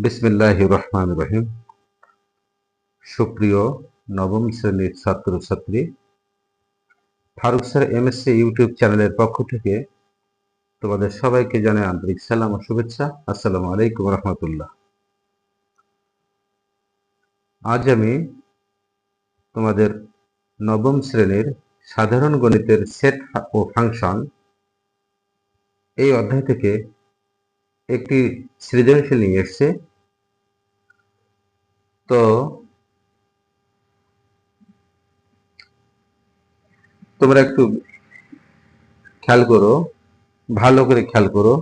বিসমিল্লাহির রহমানির রহিম। সুপ্রিয় নবম শ্রেণীর ছাত্রছাত্রী, ফারুক স্যার এমএসসি ইউটিউব চ্যানেলের পক্ষ থেকে তোমাদের সবাইকে জানাই আন্তরিক সালাম ও শুভেচ্ছা। আসসালামু আলাইকুম রহমতুল্লাহ। আজ আমি তোমাদের নবম শ্রেণীর সাধারণ গণিতের সেট ও ফাংশন এই অধ্যায় থেকে একটি সৃজনশীল নিয়ে এসেছে। তো তোমরা একটু খেয়াল করো, ভালো করে খেয়াল করো।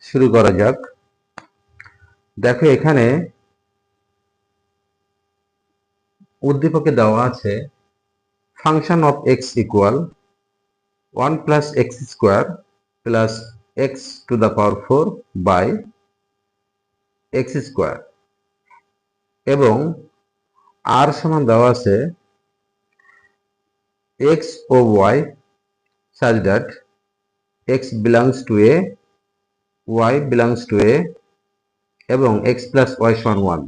শুরু করা যাক। দেখো, এখানে উদ্দীপকে দেওয়া আছে function of x equal 1 plus x square plus x to the power 4 by x square, এবং আর সমান দেওয়া আছে এক্স ও y such that x belongs to a, y belongs to a এবং x plus y সমান 1।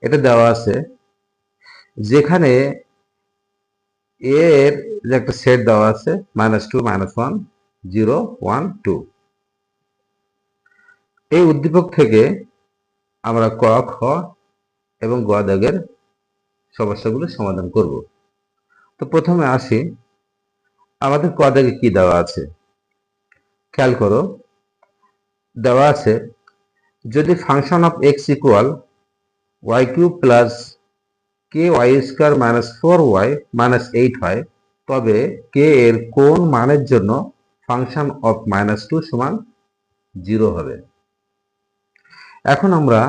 এটা দেওয়া আছে যেখানে a এর যে একটা সেট দেওয়া আছে -2, -1, 0, 1, 2। এই উদ্দীপক থেকে আমরা ক, খ এবং গ দাগের সমস্যাগুলো সমাধান করব। তো প্রথমে আসি, আমাদের ক দাগে কি দেওয়া আছে খেয়াল করো। দেওয়া আছে যদি function of x equal y cube plus k y square minus 4y minus 8 হয়, তবে কে এর কোন মানের জন্য ফাংশন অফ -2 সমান 0 হবে। এখন আমরা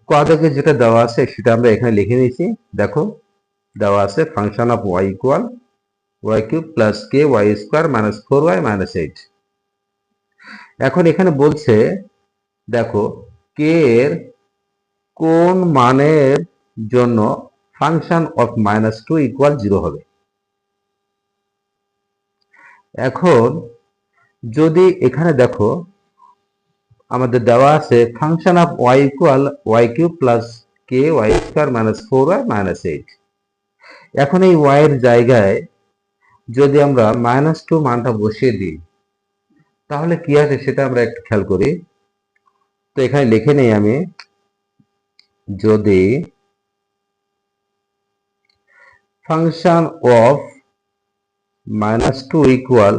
ক দাগে যেটা দেওয়া আছে সেটা আমরা এখানে লিখে নিয়েছি। দেখো, দেওয়া আছে function of y equal y cube plus k y square minus 4y minus 8। এখন এখানে বলছে দেখো কে এর কোন মানের জন্য ফাংশন অফ -2 ইকুয়াল 0 হবে। এখন যদি এখানে দেখো আমাদের দেওয়া আছে function of y equal y cube plus k y square minus 4y minus 8। এখন এই ওয়াই এর জায়গায় যদি আমরা -2 মানটা বসিয়ে দিই তাহলে কি আছে সেটা আমরা একটু খেয়াল করি। তো এখানে লিখে নেই আমি, যদি ফাংশন অফ -2 ইকুয়াল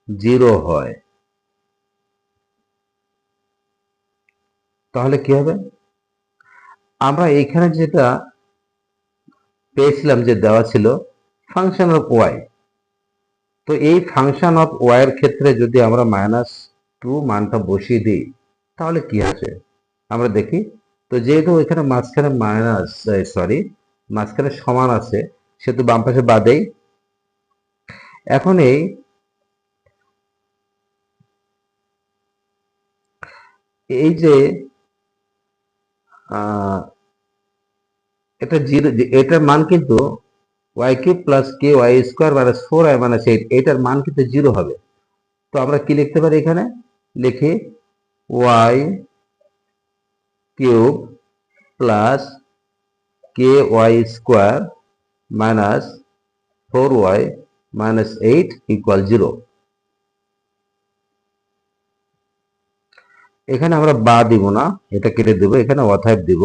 0 হয় তাহলে কি হবে। আমরা এইখানে যেটা পেয়েছিলাম যে দেওয়া ছিল ফাংশন অফ ওয়াই, তো এই ফাংশন অফ ওয়াই এর ক্ষেত্রে যদি আমরা -2 মানটা বসিয়ে দিই তাহলে কি আছে আমরা দেখি। তো যেহেতু এখানে মাঝখানে মাঝখানে সমান আছে সেহেতু বাম পাশে বাদেই। এখন এই যে এটা 0, এটার মান কিন্তু y cube plus k y square minus 4y minus 8, এটার মান কিন্তু 0 হবে। তো আমরা কি লিখতে পারি, এখানে লিখি y cube plus k y square minus 4y minus 8 equal 0। এখানে আমরা বা দিব না, এটা কেটে দেব, এখানে অতএব দিব।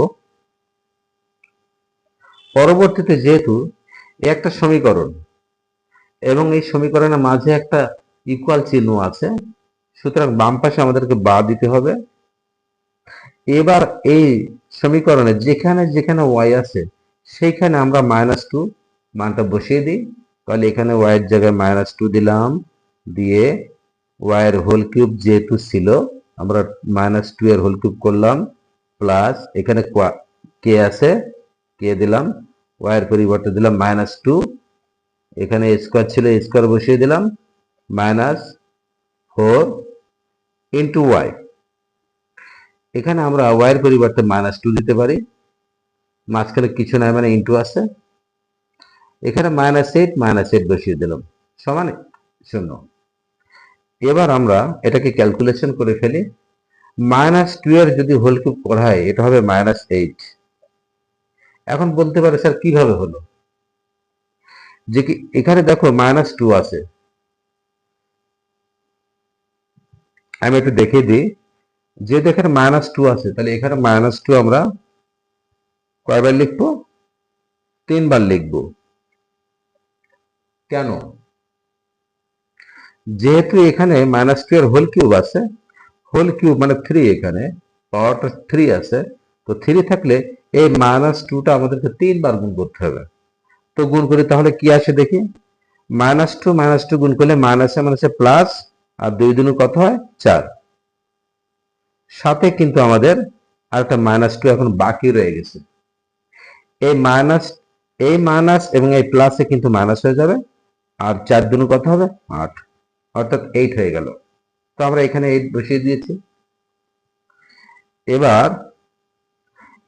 পরবর্তীতে যেহেতু একটা সমীকরণ এবং এই সমীকরণের মাঝে একটা ইকুয়াল চিহ্ন আছে, সুতরাং বাম পাশে আমাদেরকে বা দিতে হবে। এবার এই সমীকরণে যেখানে যেখানে ওয়াই আছে সেইখানে আমরা -2 মানটা বসিয়ে দিই। তাহলে এখানে ওয়াই এর জায়গায় -2 দিলাম, দিয়ে ওয়াই এর হোল কিউব যেহেতু ছিল আমরা -2 এর হোল কিউব করলাম, প্লাস এখানে কে আছে, কে দিলাম, ওয়াই এর পরিবর্তে দিলাম -2, এখানে স্কোয়ার ছিল স্কোয়ার বসিয়ে দিলাম, -4 ইন্টু ওয়াই। এখানে আমরা ওয়াই এর পরিবর্তে -2 দিতে পারি, মাঝখানে কিছু নাই মানে ইন্টু আছে। এখানে -8 বসিয়ে দিলাম, সমান 0। এবার আমরা এটাকে ক্যালকুলেশন করে ফেলি। -2 এর যদি হোল কিউব করা হয় এটা হবে -8। এখন বলতে পারে স্যার কিভাবে হলো, যে কি এখানে দেখো -2 আছে, আমি একটু দেখিয়ে দিই। যেহেতু এখানে -2 আছে, তাহলে এখানে -2 আমরা কয়বার লিখবো? 3 বার লিখবো। কেন? যেহেতু এখানে -2 এর হোল কিউব আছে, হোল কিউব মানে 3, এখানে পাওয়ারটা 3 আছে, তো 3 থাকলে এই -2টা আমাদেরকে 3 বার গুণ করতে হবে। তো গুণ করি, তাহলে কি আসে দেখি। -2 গুণ করলে মাইনাসে মাইনাসে প্লাস, আর 2 দুগুণ কত হয়? 4। সাথে কিন্তু আমাদের আরেকটা -2 এখন বাকি রয়ে গেছে। এই মাইনাস এবং এই প্লাসে কিন্তু মাইনাস হয়ে যাবে, আর 4 দুগুণ কত হবে? 8, অর্থাৎ 8 হয়ে গেল। তো আমরা এখানে 8 বসিয়ে দিয়েছি। এবার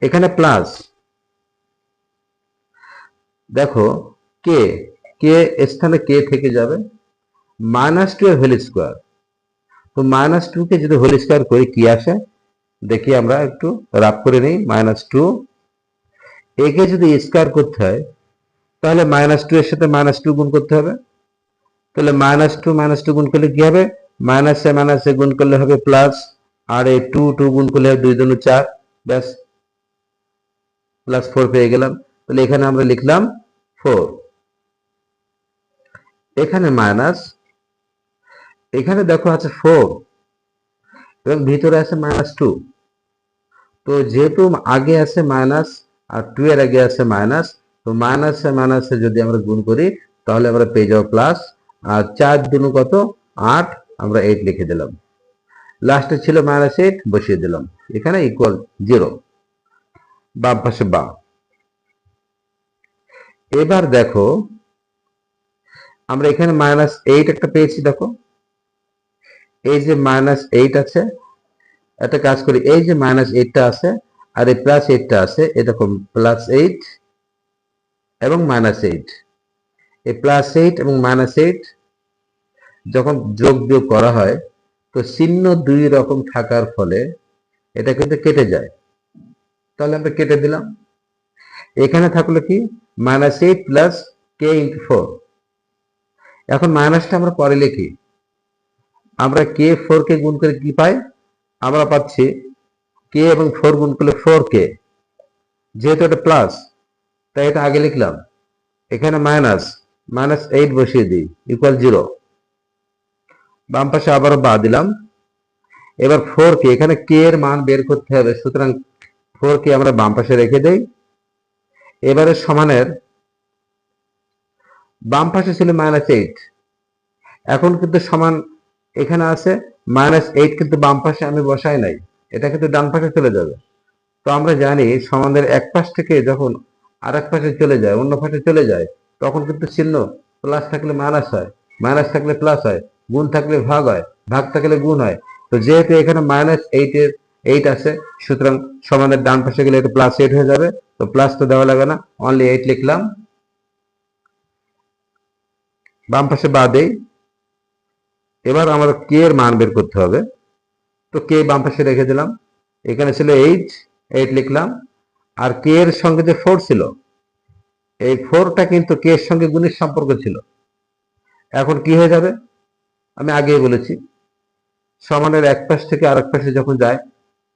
এখানে প্লাস, দেখো কে কে স্থানে কে থেকে যাবে, -2 এর হোল স্কোয়ার। তো -2 কে যদি হোল স্কোয়ার করি কি আসে দেখি, আমরা একটু রাফ করে নিই। -2 একে যদি স্কোয়ার করতে হয়, তাহলে -2 এর সাথে -2 গুণ করতে হবে। তাহলে -2 গুণ করলে কি হবে? মাইনাসে মাইনাসে গুণ করলে হবে প্লাস, আর এই 2 গুণ করলে হবে 2 দুগুণ 4, ব্যাস +4 পেয়ে গেলাম। তাহলে এখানে আমরা লিখলাম 4। এখানে মাইনাস, এখানে দেখো আছে 4 এবং ভিতরে আছে -2। তো যেহেতু আগে আছে মাইনাস আর 2 এর আগে আছে মাইনাস, তো মাইনাসে মাইনাসে যদি আমরা গুণ করি তাহলে আমরা পেয়ে যাবো প্লাস, আর 4 দুগুণ কত? 8, আমরা 8 লিখে দিলাম। লাস্টে ছিল -8 বসিয়ে দিলাম, এখানে ইকুয়াল 0, বাম পাশে বা। এবার দেখো আমরা এখানে -8 একটা পেয়েছি, দেখো এই যে -8 আছে, একটা কাজ করি, এই যে -8টা আছে আর এই +8টা আছে, এরকম +8 এবং -8, এই +8 এবং -8 যখন যোগ বিয়োগ করা হয়, তো চিহ্ন দুই রকম থাকার ফলে এটা কিন্তু কেটে যায়। তাহলে আমরা কেটে দিলাম। এখানে থাকলো কি? -8 প্লাস k ইন্টু 4। এখন মাইনাসটা আমরা পরে লিখি। আমরা k4 কে গুণ করে কি পাই? আমরা পাচ্ছি k এবং 4 গুণ করলে 4k, যেহেতু এটা প্লাস তাই এটা আগে লিখলাম। এখানে -8 বসিয়ে দিই, ইকুয়াল 0। বাম পাশে আবারও বা দিলাম। এবার 4k, এখানে k এর মান বের করতে হবে, সুতরাং 4k আমরা বাম পাশে রেখে দেই। এবারে সমানের বাম পাশে ছিল -8, এখন কিন্তু সমান এখানে আছে -8, কিন্তু বাম পাশে আমি বসাই নাই, এটা কিন্তু ডান পাশে চলে যাবে। তো আমরা জানি সমানের এক পাশ থেকে যখন আর এক পাশে চলে যায়, অন্য পাশে চলে যায়, তখন কিন্তু চিহ্ন প্লাস থাকলে মাইনাস হয়, মাইনাস থাকলে প্লাস হয়, গুণ থাকলে ভাগ হয়, ভাগ থাকলে গুণ হয়। তো যেহেতু এখানে -8 আছে, সুতরাং সমানের ডান পাশে গেলে এটা +8 হয়ে যাবে। তো প্লাস তো দেওয়া লাগে না, অনলি 8 লিখলাম। বাম পাশে বা দেই। এবার আমার কে এর মান বের করতে হবে, তো কে বাম পাশে রেখে দিলাম। এখানে ছিল 8 লিখলাম, আর কে এর সঙ্গে যে 4 ছিল, এই 4টা কিন্তু কে এর সঙ্গে গুণের সম্পর্ক ছিল। এখন কি হয়ে যাবে? আমি আগেই বলেছি, সমানের এক পাশ থেকে আরেক পাশে যখন যায়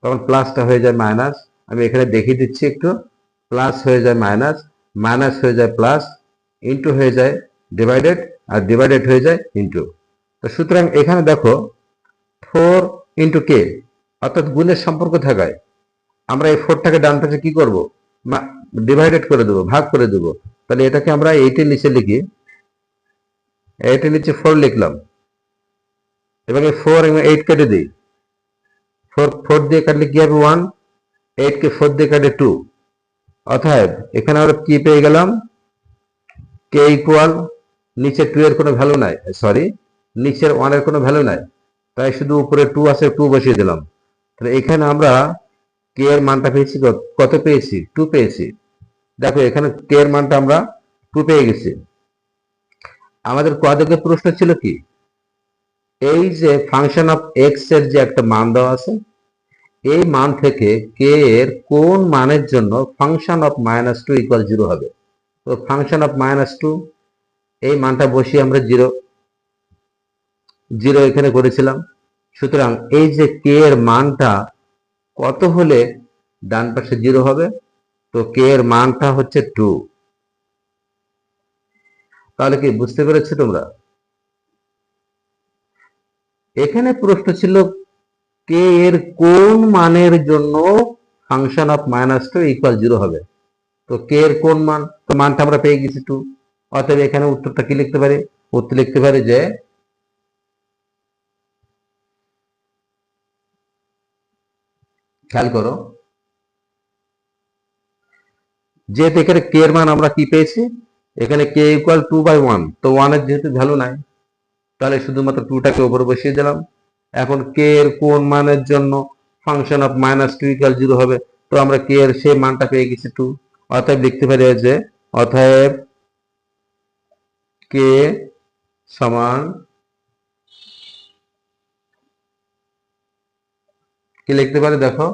তখন প্লাসটা হয়ে যায় মাইনাস। আমি এখানে দেখিয়ে দিচ্ছি একটু, প্লাস হয়ে যায় মাইনাস, মাইনাস হয়ে যায় প্লাস, ইন্টু হয়ে যায় ডিভাইডেড, আর ডিভাইডেড হয়ে যায় ইন্টু। তো সুতরাং এখানে দেখো 4 ইন্টু কে, অর্থাৎ গুণের সম্পর্ক থাকায় আমরা এই 4টাকে ডান পাশে কি করব? ডিভাইডেড করে দেবো, ভাগ করে দেবো। তাহলে এটাকে আমরা 8 এর নিচে লিখি, 8 এর নিচে 4 লিখলাম। এবং এই 4 এবং 8 কেটে দিই, 4 দিয়ে কাটলে কি হবে? 1, 8 কে 4 দিয়ে কাটে 2। অতএব এখানে আমরা কি পেয়ে গেলাম? k ইকুয়াল, নিচে 2 এর কোনো ভ্যালু নাই, সরি নিচের 1 এর কোনো ভ্যালু নাই, তাই শুধু উপরে 2 আছে, 2 বসিয়ে দিলাম। তাহলে এখানে আমরা কে এর মানটা পেয়েছি, কত পেয়েছি? 2 পেয়েছি। দেখো এখানে কে এর মানটা আমরা টু পেয়ে গেছি। আমাদের কদিকের প্রশ্ন ছিল কি, এই যে ফাংশন অফ এক্স এর যে একটা মান দেওয়া আছে, এই মান থেকে কে এর কোন মানের জন্য function of minus two equal zero হবে। তো ফাংশন অফ মাইনাস টু, এই মানটা বসিয়ে আমরা জিরো জিরো এখানে করেছিলাম। সুতরাং এই যে কে এর মানটা কত হলে ডান পাশে জিরো হবে, তো কে এর মানটা হচ্ছে টু। তাহলে কি বুঝতে পেরেছো তোমরা? এখানে প্রশ্ন ছিল কে এর কোন মানের জন্য function of minus two equal zero হবে। তো কে এর কোন মান, তো মানটা আমরা পেয়ে গেছি টু। অতএব এখানে উত্তরটা কি লিখতে পারি, উত্তর লিখতে পারি যে খেয়াল করো, যেহেতু এখানে কে এর মান আমরা কি পেয়েছি, এখানে K equal to by one, তো ওয়ানের যেহেতু ভ্যালু নাই, তাহলে শুধুমাত্র টুটাকে উপরে বসিয়ে দিলাম। এখন কে এর কোন মানের জন্য function of minus two equal zero হবে, তো আমরা কে এর সেই মানটা পেয়ে গেছি টু। অতএব লিখতে পারি যে অতএব কে সমান কি লিখতে পারি, দেখো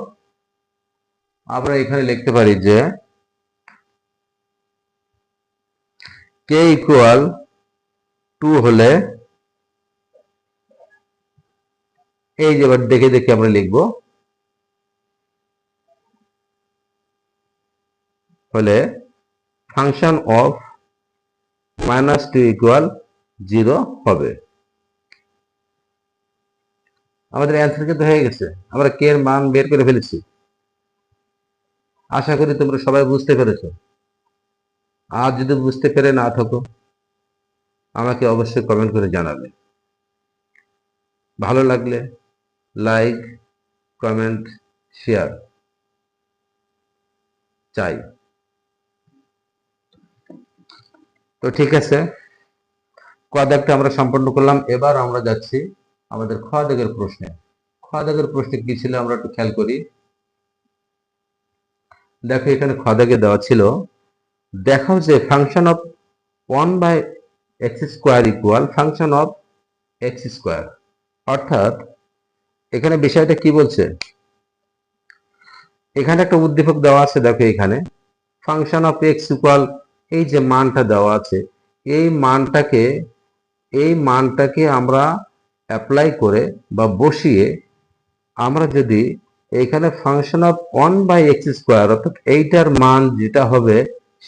আমরা এখানে লিখতে পারি যে কে ইকুয়াল টু হলে, এই যে এবার দেখে দেখে আমরা লিখব, হলে function of minus two equal zero হবে। আমাদের অ্যান্সার কিন্তু হয়ে গেছে, আমরা কে এর মান বের করে ফেলেছি। আশা করি তোমরা সবাই বুঝতে পেরেছো। আর যদি বুঝতে পেরে না থাকো, আমাকে অবশ্যই কমেন্ট করে জানাবে। ভালো লাগলে লাইক, কমেন্ট, শেয়ার চাই। তো ঠিক আছে, ক দাগটা আমরা সম্পন্ন করলাম। এবার আমরা যাচ্ছি আমাদের খ দাগের প্রশ্নে। খ দাগের প্রশ্নে কি ছিল আমরা একটু খেয়াল করি। দেখো এখানে খ দাগে দেওয়া ছিল, দেখাও যে function of one by x square equal function of x square. অর্থাৎ এখানে বিষয়টা কি বলছে, এখানে একটা উদ্দীপক দেওয়া আছে। দেখো এখানে ফাংশন অফ এক্স ইকুয়াল, এই যে মানটা দেওয়া আছে, এই মানটাকে আমরা অ্যাপ্লাই করে বা বসিয়ে আমরা যদি এখানে function of one by x square, অর্থাৎ এইটার মান যেটা হবে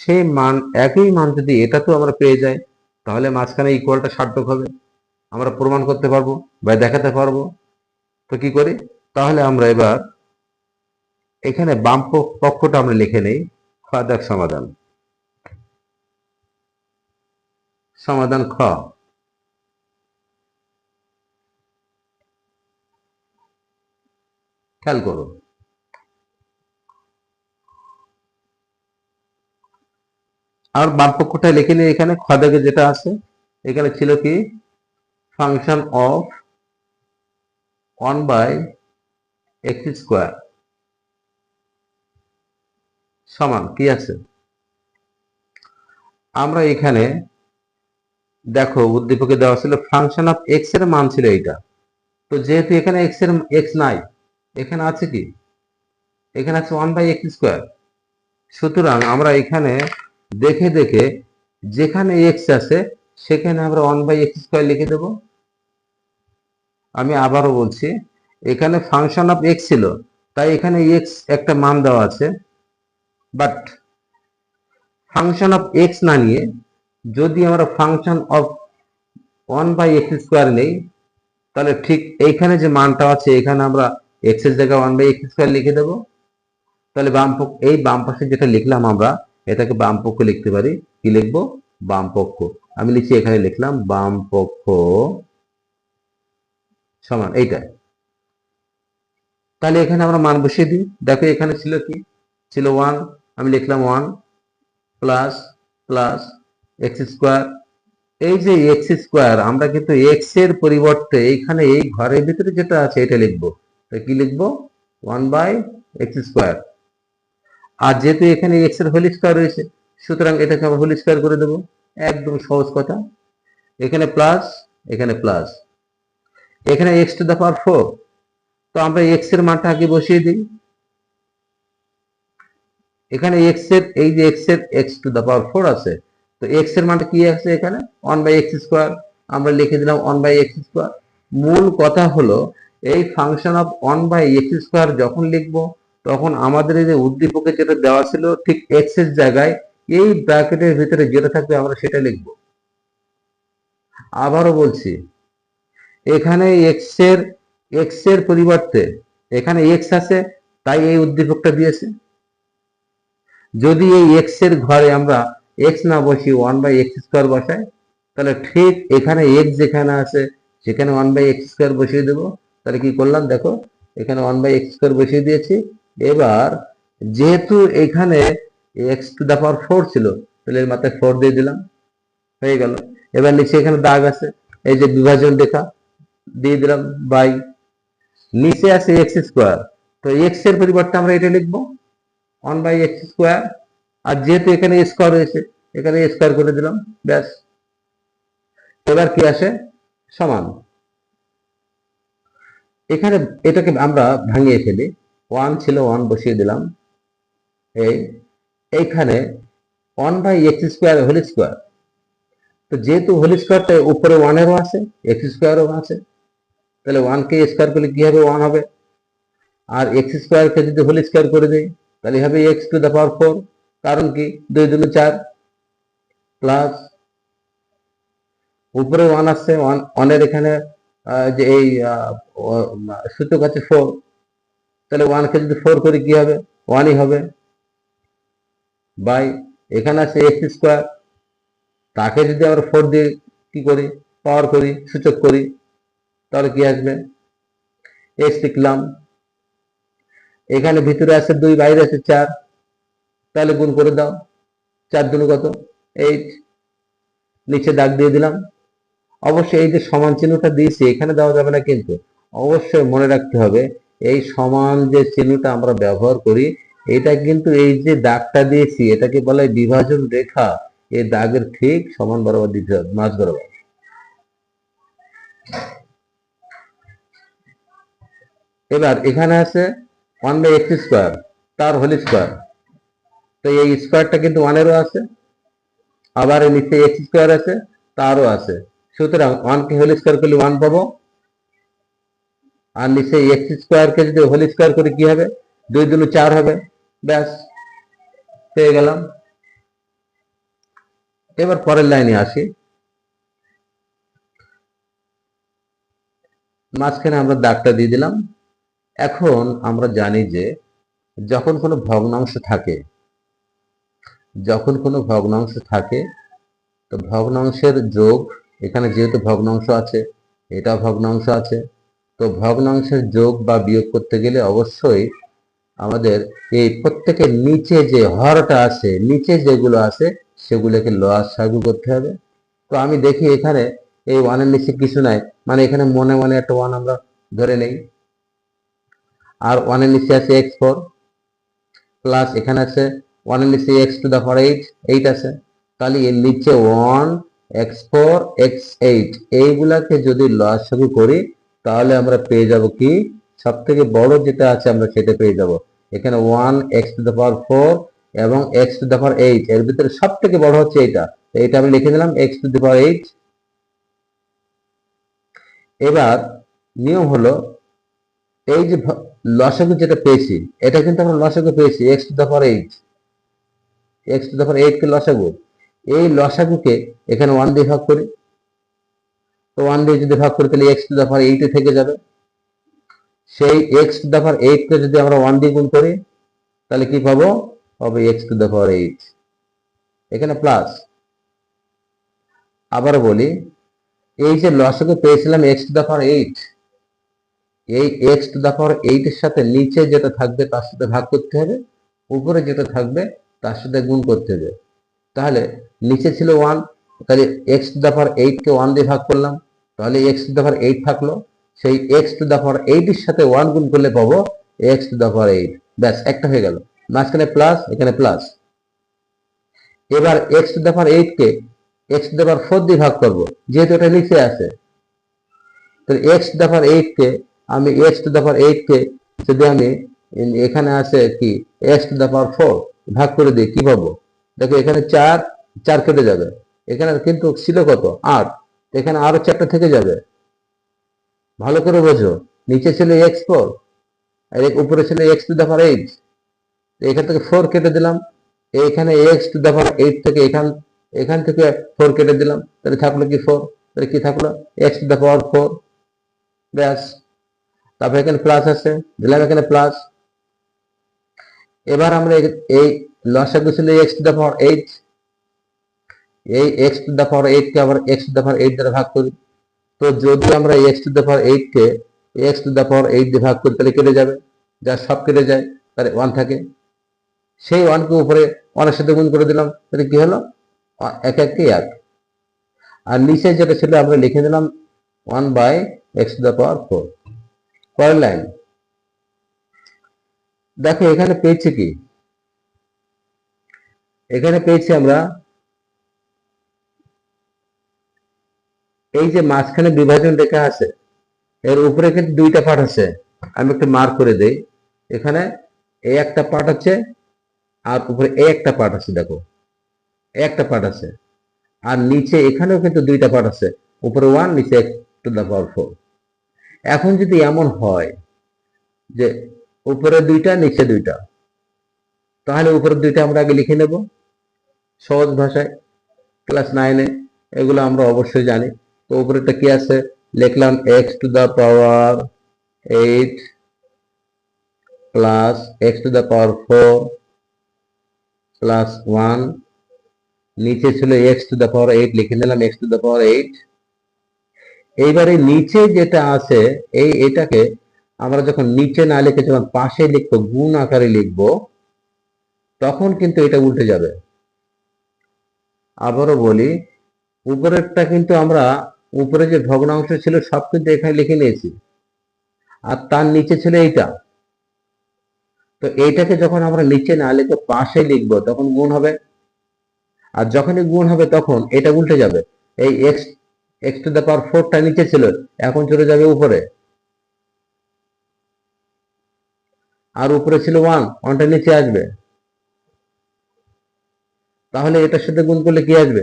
সেই মান, একই মান যদি এটাতেও আমরা পেয়ে যাই, তাহলে মাঝখানে ইকুয়ালটা সার্থক হবে, আমরা প্রমাণ করতে পারবো বা দেখাতে পারবো। তো কি করি, তাহলে আমরা এবার এখানে বাম পক্ষটা আমরা লিখে নেই। খ দাগ সমাধান, সমাধান খ। খেয়াল করো, আর বাম পক্ষটা লিখে নিই। এখানে খ দাগে যেটা আছে, এখানে ছিল কি function of one by x square সমান কি আছে, আমরা এখানে দেখো উদ্দীপকে দেওয়া ছিল ফাংশন অফ এক্স এর মান ছিল এইটা। তো যেহেতু এখানে এক্স নাই, এখানে আছে কি, এখানে আছে ওয়ান বাই এক্স স্কোয়ার। সুতরাং আমরা এখানে দেখে দেখে যেখানে এক্স আছে সেখানে আমরা ওয়ান বাই এক্স স্কোয়ার লিখে দেব। আমি আবারও বলছি, এখানে ফাংশন অফ এক্স ছিল, তাই এখানে এক্স একটা মান দেওয়া আছে। বাট ফাংশন অফ এক্স না নিয়ে যদি আমরা function of one by x square নেই, তাহলে ঠিক এইখানে যে মানটা আছে এখানে আমরা এক্স এর জায়গায় ওয়ান বাই এক্স স্কোয়ার লিখে দেবো। তাহলে এই বাম পাশে যেটা লিখলাম আমরা, এটাকে বাম পক্ষ লিখতে পারি। কি লিখবো, বাম পক্ষ। আমি লিখছি, এখানে লিখলাম বাম পক্ষ সমান এইটা। তাহলে এখানে আমরা মান বসিয়ে দিই। দেখো এখানে ছিল কি, ছিল ওয়ান, আমি লিখলাম one plus plus x square. এই যে এক্স স্কোয়ার, আমরা কিন্তু এক্স এর পরিবর্তে এইখানে এই ঘরের ভিতরে যেটা আছে এটা লিখবো। কি লিখবো, ওয়ান বাই এক্স স্কোয়ার। আর যেহেতু এখানে এক্স এর হোল স্কোয়ার রয়েছে, সুতরাং এটাকে আমরা হোল স্কয়ার করে দেবো, একদম সহজ কথা। এখানে প্লাস, এখানে প্লাস, এখানে এক্স টু দ্য পাওয়ার 4, তো আমরা এক্স এর মানটা আগে বসিয়ে দিই। এখানে এক্স এর, এই যে এক্স এর এক্স টু দ্য পাওয়ার 4 আছে, তো এক্স এর মানটা কি আছে এখানে 1/x স্কয়ার, আমরা লিখে দিলাম 1/x স্কয়ার। মূল কথা হলো এই ফাংশন অফ 1/x স্কয়ার যখন লিখবো তখন আমাদের এই যে উদ্দীপকে যেটা দেওয়া ছিল ঠিক এক্স এর জায়গায় এই ব্র্যাকেটের ভিতরে যেটা থাকবে আমরা সেটা লিখব। আবারও বলছি, এখানে এক্স এর পরিবর্তে এখানে এক্স আছে, তাই এই উদ্দীপকটা দিয়েছে। যদি এই এক্স এর ঘরে আমরা এক্স না বসিয়ে 1/x স্কয়ার বসাই, তাহলে ঠিক এখানে এক্স যেখানে আছে সেখানে 1/x স্কয়ার বসিয়ে দেবো। তাহলে কি করলাম দেখো, এখানে 1/x স্কয়ার বসিয়ে দিয়েছি। এবার যেহেতু এখানে এক্স টু দা পাওয়ার 4 ছিল, তাহলে এর মাথায় 4 দিয়ে দিলাম, হয়ে গেল। এবার নিচে এখানে দাগ আছে, এই যে বিভাজন রেখা দিয়ে দিলাম বাই, নিচে আছে এক্স স্কয়ার, তো এক্স এর পরিবর্তে আমরা এটা লিখবো 1/x স্কয়ার, আর যেহেতু এখানে স্কয়ার রয়েছে এখানে স্কয়ার করে দিলাম, ব্যাস। এবার কি আসে, সমান। এখানে এটাকে আমরা ভাঙিয়ে ফেলি, 1 ছিল 1 বসিয়ে দিলাম, এইখানে 1/x স্কয়ার হোল স্কয়ার, তো যেহেতু হোল স্কয়ারটা উপরে 1 এরও আছে এক্স স্কয়ারও আছে, তাহলে 1 কে স্কয়ার করলে কি হবে, 1 হবে। আর এক্স স্কয়ারকে যদি হোল স্কয়ার করে দেই তাহলে হবে এক্স টু দা পাওয়ার 4, কারণ কি 2 2 4 প্লাস উপরে 1 আসছে, 1 এর এখানে যে এই সূচক আছে 4, তাহলে 1 কে যদি 4 করি কি হবে, 1ই হবে, বাই এখানে আছে এক্স স্কয়ার, তাকে যদি আমরা 4 দিয়ে কি করি, পাওয়ার করি, সূচক করি, তাহলে কি আসবে, এক্স লিখলাম। এখানে ভিতরে আছে 2, বাইরে আছে 4, তাহলে গুণ করে দাও, 4 দুগুণ কত 8, নিচে দাগ দিয়ে দিলাম। অবশ্যই এই যে সমান চিহ্নটা দিয়েছি এখানে দেওয়া যাবে না, কিন্তু অবশ্যই মনে রাখতে হবে এই সমান যে চিহ্নটা আমরা ব্যবহার করি এটা কিন্তু এই যে দাগটা দিয়েছি এটাকে বলা হয় বিভাজন রেখা, এই দাগের ঠিক সমান বরাবর দিতে হবে, মাঝ বরাবর। এবার এখানে আছে 1/x স্কয়ার, তার হোল স্কয়ার, তো এই স্কয়ারটা কিন্তু 1 এরও আছে, আবার নিচে এক্স স্কয়ার আছে, তারও আছে, সুতরাং 1 কে হোল স্কয়ার করলে 1 পাবো, আর নিচে এক্স স্কয়ার কে যদি হোল স্কয়ার করি কি হবে, 2 2 4 হবে, ব্যাস পেয়ে গেলাম। এবার পরের লাইনে আসি, মাঝখানে আমরা দাগটা দিয়ে দিলাম। এখন আমরা জানি যে যখন কোনো ভগ্নাংশ থাকে, তো ভগ্নাংশের যোগ, এখানে যেহেতু ভগ্নাংশ আছে এটা ভগ্নাংশ আছে, তো ভগ্নাংশের যোগ বা বিয়োগ করতে গেলে অবশ্যই আমাদের এই প্রত্যেকের নিচে যে হরটা আছে, নিচে যেগুলো আছে সেগুলোকে লসাগু করতে হবে। তো আমি দেখি এখানে এই 1 এর নিচে কিছু নাই, মানে এখানে মনে মনে একটা 1 আমরা ধরে নেই, আর 1 এর নিচে আছে x4 প্লাস এখানে আছে 1 এর নিচে x টু দা পাওয়ার 8 আছে, তাহলে এর নিচে 1 x4 x8 এইগুলাকে যদি লসাগু করি তাহলে আমরা পেয়ে যাব কি, সব থেকে বড় যেটা আছে আমরা সেটা পেয়ে যাব। এখানে 1 x টু দা পাওয়ার 4 এবং x টু দা পাওয়ার 8, এর ভিতরে সব থেকে বড় হচ্ছে এটা, এটা আমি লিখে দিলাম x টু দা পাওয়ার 8। এবার নিয়ম হলো এই যে লসাগু যেটা পেয়েছি এটা কিন্তু আমরা লসাগু পেয়েছি x to the power 8, x to the power 8 কে লসাগু, এই লসাগুকে এখানে 1 দিয়ে ভাগ করি, তো 1 দিয়ে যদি ভাগ করি তাহলে x টু দা পাওয়ার 8 এ থেকে যাবে। সেই x টু দা পাওয়ার 8 কে যদি আমরা 1 দিয়ে গুণ করি তাহলে কি পাবো, হবে x টু দা পাওয়ার 8, এখানে প্লাস। আবার বলি, এই যে লসাগু পেয়েছিলাম x টু দা পাওয়ার 8, এই x টু দা পাওয়ার 8 এর সাথে নিচে যেটা থাকবে তার সাথে ভাগ করতে হবে, উপরে যেটা থাকবে তার সাথে গুণ করতে হবে। তাহলে নিচে ছিল 1, তাহলে x টু দা পাওয়ার 8 কে 1 দিয়ে ভাগ করলাম, তাহলে x টু দা পাওয়ার 8 থাকলো, সেই x টু দা পাওয়ার 8 এর সাথে 1 গুণ করলে পাবো x টু দা পাওয়ার 8, ব্যাস একটা হয়ে গেল, মাঝখানে প্লাস এখানে প্লাস। এবার x to the power 8 K x to the power 4 দিয়ে ভাগ করব, যেহেতু এটা নিচে আছে। তাহলে এক্স টু দ্য পাওয়ার 8 কে আমি এক্স টু দ্য পাওয়ার 8 কে যদি আমি এখানে আছে কি এক্স টু দ্য পাওয়ার 4 ভাগ করে দিই, কি পাবো? দেখো এখানে 4 4 কেটে যাবে, এখানে কিন্তু ছিল কত 8, এখানে আরো 4টা থেকে যাবে। ভালো করে বোঝো, নিচে ছিল x4 আর উপরে ছিল এক্স টু দ্য পাওয়ার 8, এখান থেকে 4 কেটে দিলাম, এখানে এক্স টু দ্য পাওয়ার 8 থেকে এখান থেকে 4 কেটে দিলাম, তাহলে থাকলো কি 4, তাহলে কি থাকলো এক্স টু দ্য পাওয়ার 4, ব্যাস। তারপর এখানে প্লাস আছে, দিলাম এখানে প্লাস। এবার আমরা এই লসাগু ছিল এক্স টু দ্য পাওয়ার 8, এই এক্স টু দ্য পাওয়ার 8 কে আবার এক্স টু দ্য পাওয়ার 8 দ্বারা ভাগ করি। তো যদি আমরা x to the power 8 K x to the power 8 দিয়ে ভাগ করি, তাহলে কেটে যাবে, যা সব কেটে যায়, তাহলে 1 থাকে। সেই 1 কে উপরে 1 এর সাথে গুণ করে দিলাম, তাহলে কি হলো 1 1 কে 1। আর নিচে যেটা ছিল আমরা লিখে দিলাম 1 by x to the power 4। পরের লাইন দেখো, এখানে পেয়েছি কি, এখানে পেয়েছি আমরা এই যে মাঝখানে বিভাজন রেখা আছে, এর উপরে কিন্তু দুইটা পার্ট আছে, আমি একটু মার্ক করে দেই। এখানে এই একটা পার্ট আছে আর উপরে এই একটা পার্ট আছে, দেখো এই একটা পার্ট আছে, আর নিচে এখানেও কিন্তু দুইটা পার্ট আছে, উপরে 1 নিচে x টু দ্য পাওয়ার 4। এখন যদি এমন হয় যে উপরে দুইটা নিচে দুইটা, তাহলে উপরে দুইটা আমরা আগে লিখে নেব সহজ ভাষায়, ক্লাস 9-এ এগুলো আমরা অবশ্যই জানি। তো উপরেটা কি আছে, লিখলাম x to the power 8 plus x to the power 4 plus 1, নিচে ছিল এক্স টু দ্য পাওয়ার 8, লিখে নিলাম এক্স টু দ্য পাওয়ার 8। এইবারে নিচে যেটা আছে এটাকে আমরা যখন নিচে না লিখে যখন পাশে লিখবো, গুণ আকারে লিখবো, তখন কিন্তু এটা উল্টে যাবে। আবারও বলি, উপরেরটা কিন্তু আমরা উপরে যে ভগ্নাংশ ছিল সব কিন্তু এখানে লিখে নিয়েছি, আর তার নিচে ছিল এইটা। তো এইটাকে যখন আমরা নিচে না লিখে পাশে লিখবো তখন গুণ হবে, আর যখনই গুণ হবে তখন এটা উল্টে যাবে। এই এক্স এক্স টু দ্য পাওয়ার 4টা নিচে ছিল, এখন চলে যাবে উপরে, আর উপরে ছিল 1, 1টা নিচে আসবে। তাহলে এটার সাথে গুণ করলে কি আসবে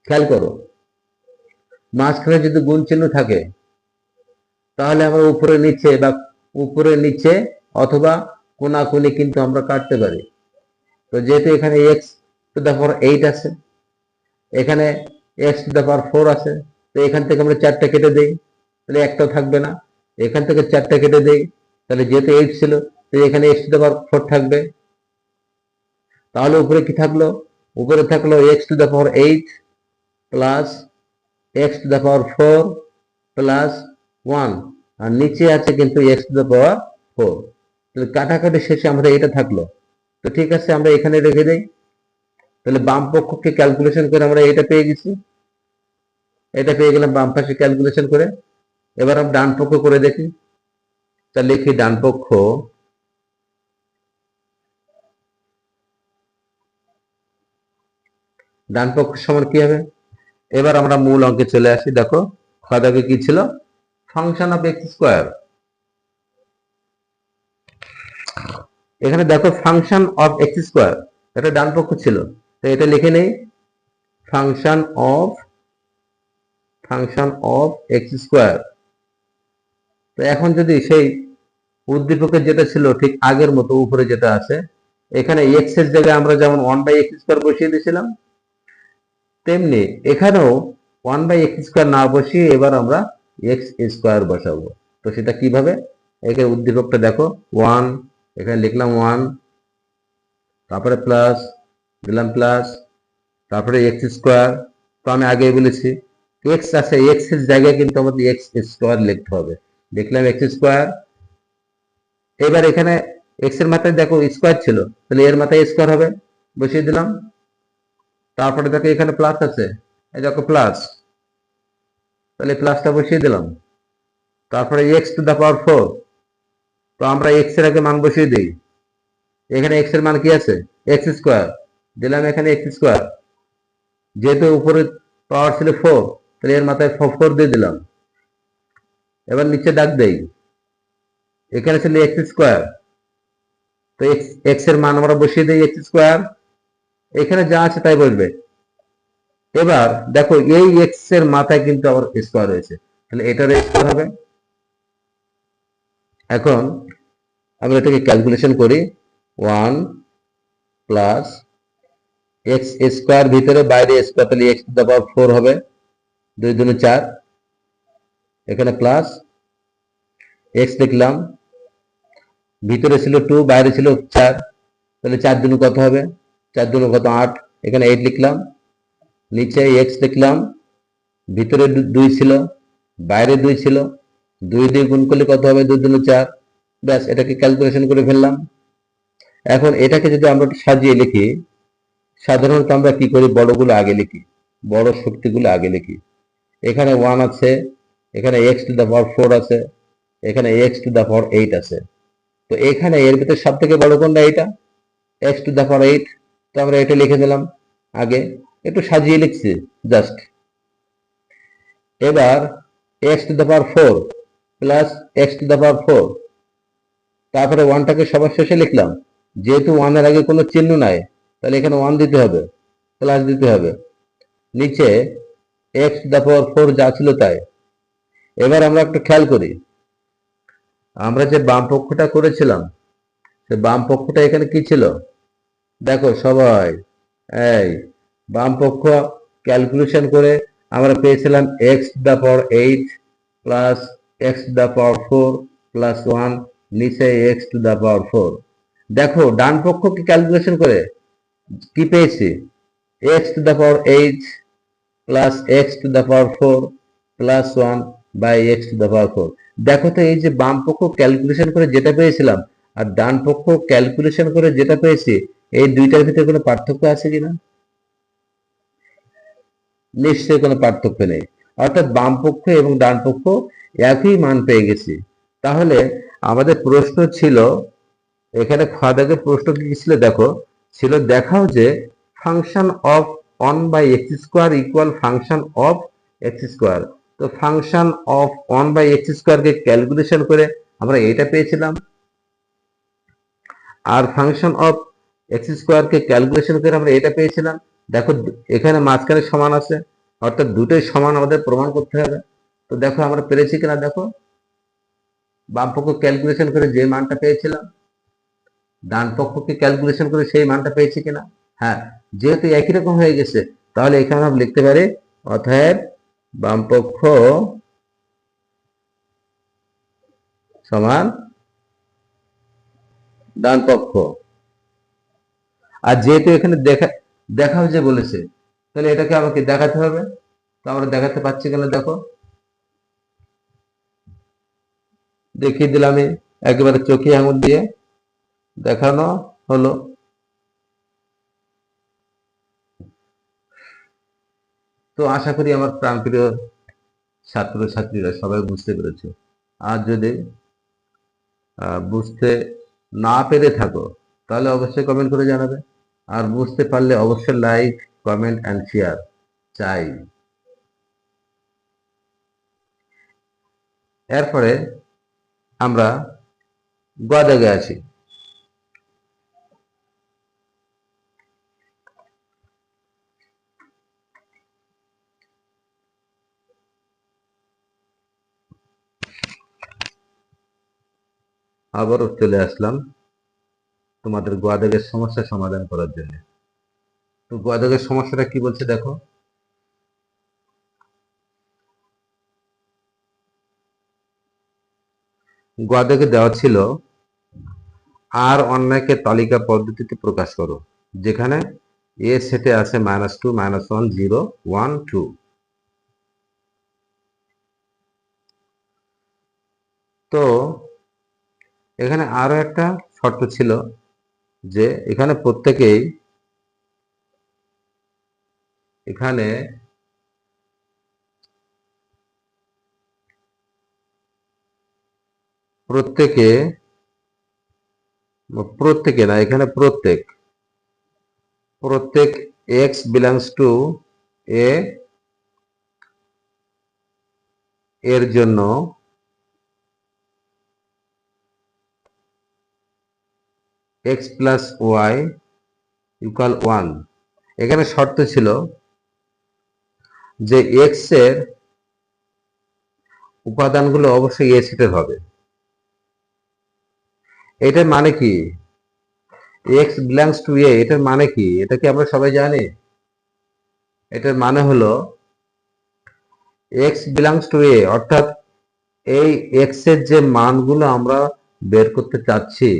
খেয়াল করো, মাঝখানে যদি গুণ চিহ্ন থাকে তাহলে আমরা উপরে নিচে বা উপরে নিচে অথবা কোনাকুনি কিন্তু আমরা কাটতে পারি। তো যেহেতু এখানে এক্স টু দ্য পাওয়ার 8 আছে, এখানে এক্স টু দ্য পাওয়ার 4 আছে, তো এখান থেকে আমরা 4টা কেটে দেই, তাহলে একটাও থাকবে না। এখান থেকে 4টা কেটে দেই, তাহলে যেহেতু 8 ছিল, তো এখানে এক্স টু দ্য পাওয়ার 4 থাকবে। তাহলে উপরে কি থাকলো, উপরে থাকলো x to the power 8 plus x to the power 4 plus 1, আর নিচে আছে কিন্তু এক্স টু দ্য পাওয়ার 4। তাহলে কাটাকাটি শেষে আমরা এটা থাকলো। তো ঠিক আছে, আমরা এখানে রেখে দেই। তাহলে বাম পক্ষকে ক্যালকুলেশন করে আমরা এটা পেয়ে গেছি, এটা পেয়ে গেলাম বাম পাশে ক্যালকুলেশন করে। এবার আমরা ডান পক্ষ করে দেখি, তা লিখি ডান পক্ষ সমান কি হবে। এবার আমরা মূল অঙ্কে চলে আসি। দেখো খাদাকে কি ছিল, ফাংশন অফ এক্স স্কোয়ার। এখানে দেখো ফাংশন অফ এক্স স্কোয়ার, এটা ডান পক্ষ ছিল, তো এটা লিখে নেই ফাংশন অফ এক্স স্কোয়ার। তো এখন যদি সেই উদ্দীপকের যেটা ছিল ঠিক আগের মতো উপরে যেটা আছে, এখানে এক্স এর জায়গায় আমরা যেমন 1 বাই এক্স স্কোয়ার বসিয়ে দিয়েছিলাম, তেমনি এখানেও 1 বাই এক্স স্কোয়ার না বসিয়ে এবার আমরা এক্স স্কোয়ার বসাবো। তো সেটা কিভাবে, এখানে উদ্দীপকটা দেখো 1, এখানে লিখলাম 1, তারপরে প্লাস দিলাম প্লাস, তারপরে এক্স স্কোয়ার। তো আমি আগেই বলেছি এক্স আছে, এক্স এর জায়গায় কিন্তু আমাদের এক্স স্কোয়ার লিখতে হবে, লিখলাম এক্স স্কোয়ার। এবার এখানে এক্স এর মাথায় দেখো স্কোয়ার ছিল, তাহলে এর মাথায় স্কোয়ার হবে, বসিয়ে দিলাম। তারপরে দেখো এখানে প্লাস আছে, এই দেখো প্লাস, তাহলে প্লাসটা বসিয়ে দিলাম। তারপরে এক্স টু দ্য পাওয়ার 4, তো আমরা এক্স এর আগে মান বসিয়ে দিই। এখানে এক্স এর মান কি আছে, এক্স স্কোয়ার, দিলাম এখানে এক্স স্কোয়ার, যেহেতু উপরে পাওয়ার ছিল 4, তাহলে এর মাথায় 4 দিয়ে দিলাম। এবার নিচে দাগ দেই, এখানে ছিল এক্স স্কোয়ার, তো এক্স এর মান আমরা বসিয়ে দিই এক্স স্কোয়ার, এখানে যা আছে তাই বসবে। এবার দেখো এই এক্স এর মাথায় কিন্তু আবার স্কোয়ার রয়েছে, তাহলে এটার স্কোয়ার হবে। এখন আমরা এটাকে ক্যালকুলেশন করি, 1 প্লাস এক্স স্কোয়ার, ভিতরে বাইরে স্কোয়ার, তাহলে এক্স টু দ্য পাওয়ার 4 হবে, 2 দুগুণে 4, এখানে প্লাস এক্স লিখলাম, ভিতরে ছিল 2, বাইরে ছিল 4, তাহলে 4 দুগুণ কত হবে, 4 দুগুণ কত 8, এখানে 8 লিখলাম, নিচে এক্স লিখলাম, ভিতরে 2 ছিল, বাইরে 2 ছিল, 2 দিয়ে গুণ করলে কত হবে, 2 দুগুণ 4, ব্যাস এটাকে ক্যালকুলেশন করে ফেললাম। এখন এটাকে যদি আমরা একটু সাজিয়ে লিখি, সাধারণত আমরা কি করি, বড়গুলো আগে লিখি, বড় শক্তিগুলো আগে লিখি। এখানে 1 আছে, এখানে এক্স টু দ্য পাওয়ার 4 আছে, এখানে এক্স টু দ্য পাওয়ার 8 আছে, তো এখানে এর ভিতরে সব থেকে বড় কোনটা, এটা এক্স টু দ্য পাওয়ার 8, তো আমরা এটা লিখে দিলাম আগে, একটু সাজিয়ে লিখছি জাস্ট। এবার x to the power 4 plus x to the power 4, তারপরে 1টাকে সবার শেষে লিখলাম, যেহেতু 1 এর আগে কোনো চিহ্ন নাই, তাহলে এখানে 1 দিতে হবে, প্লাস দিতে হবে, নিচে এক্স টু দ্য পাওয়ার 4 যা ছিল তাই। এবার আমরা একটু খেয়াল করি, আমরা যে বাম পক্ষটা করেছিলাম, সে বাম পক্ষটা এখানে কি ছিল, দেখো সবাই, এই বাম পক্ষ ক্যালকুলেশন করে আমরা পেয়েছিলাম x to the power 8 plus x to the power 4 plus 1, নিচে এক্স টু দ্য পাওয়ার 4। দেখো ডান পক্ষকে ক্যালকুলেশন করে কি পেয়েছি, x to the power 8 plus x to the power 4 plus 1 by x to the power 4। দেখো তো এই যে বাম পক্ষ ক্যালকুলেশন করে যেটা পেয়েছিলাম আর ডান পক্ষ ক্যালকুলেশন করে যেটা পেয়েছি, এই দুইটার ভিতরে কোনো পার্থক্য আছে কিনা, নিশ্চয়ই কোনো পার্থক্য নেই। অর্থাৎ বাম পক্ষ এবং ডান পক্ষ একই মান পেয়ে গেছি। তাহলে আমাদের প্রশ্ন ছিল, এখানে খাদাকে প্রশ্ন কি ছিল দেখো, ছিল দেখাও যে function of 1 by x square equal function of x square. তো ফাংশন অফ 1 বাই এক্স স্কোয়ারকে ক্যালকুলেশন করে আমরা এটা পেয়েছিলাম, আর ফাংশন অফ এক্স স্কোয়ারকে ক্যালকুলেশন করে আমরা এটা পেয়েছিলাম। দেখো এখানে মাঝখানে সমান আছে, অর্থাৎ দুটোই সমান আমাদের প্রমাণ করতে হবে। তো দেখো আমরা পেরেছি কিনা, দেখো বাম পক্ষ ক্যালকুলেশন করে যে মানটা পেয়েছিলাম, ডান পক্ষকে ক্যালকুলেশন করে সেই মানটা পেয়েছি কিনা। হ্যাঁ, যেহেতু একই রকম হয়ে গেছে, তাহলে এখানে আমরা লিখতে পারি অতএব বাম পক্ষ সমান ডান পক্ষ। আর যেহেতু এখানে দেখাও যে বলেছে, তাহলে এটাকে আমাকে দেখাতে হবে। তো আমরা দেখাতে পাচ্ছি কিনা দেখো, দেখিয়ে দিলাম একেবারে চোখে আঙুল দিয়ে দেখানো হলো। তো আশা করি আমার প্রাণপ্রিয় ছাত্রছাত্রীরা সবাই বুঝতে পেরেছে। আর যদি বুঝতে না পেরে থাকো, তাহলে অবশ্যই কমেন্ট করে জানাবে। আর বুঝতে পারলে অবশ্যই লাইক, কমেন্ট অ্যান্ড শেয়ার চাই। এরপরে আমরা গ দাগে আসি। আবারও চলে আসলাম তোমাদের গ দাগের সমস্যা সমাধান করার জন্য। তো গ দাগের সমস্যাটা কি বলছে দেখো, গ দাগে দেওয়া ছিল আর অন্যকে তালিকা পদ্ধতিতে প্রকাশ করো, যেখানে এ সেটে আছে -2, -1, 0, 1, 2। তো এখানে আরো একটা শর্ত ছিল যে এখানে প্রত্যেকে প্রত্যেকে না, এখানে প্রত্যেক এক্স বিলংস টু এ এর জন্য এক্স প্লাস ওয়াই ইকুয়াল 1। এখানে শর্ত ছিল যে এক্স এর উপাদানগুলো অবশ্যই এ সেটের হবে। এটার মানে কি? এক্স বিলংস টু এ, এটার মানে কি? এটা কি আমরা সবাই জানি? এটার মানে হলো এক্স বিলংস টু এ, অর্থাৎ এই এক্স এর যে মানগুলো আমরা বের করতে চাচ্ছি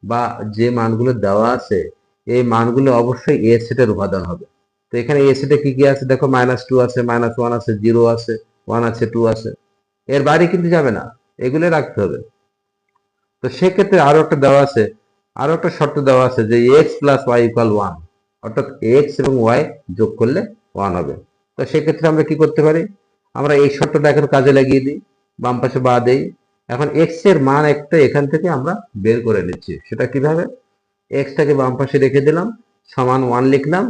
বা যে মানগুলো দেওয়া আছে, এই মানগুলো অবশ্যই এ সেটের উপাদান হবে। তো এখানে এ সেটে কি কি আছে দেখো, -2 আছে, -1 আছে, 0 আছে, 1 আছে, 2 আছে। এর বাইরে কিন্তু যাবে না, এগুলো রাখতে হবে। তো সেক্ষেত্রে আরো একটা দেওয়া আছে, আরো একটা শর্ত দেওয়া আছে যে এক্স প্লাস ওয়াই ইকুয়াল 1, অর্থাৎ এক্স এবং ওয়াই যোগ করলে 1 হবে। তো সেক্ষেত্রে আমরা কি করতে পারি? আমরা এই শর্তটা এখন কাজে লাগিয়ে দিই, বাম পাশে বা দেই। এখন এক্স এর মান একটা এখান থেকে আমরা বের করে নিচ্ছি। সেটা কিভাবে? এক্সটাকে বাম পাশে রেখে দিলাম, সমান 1 লিখলাম।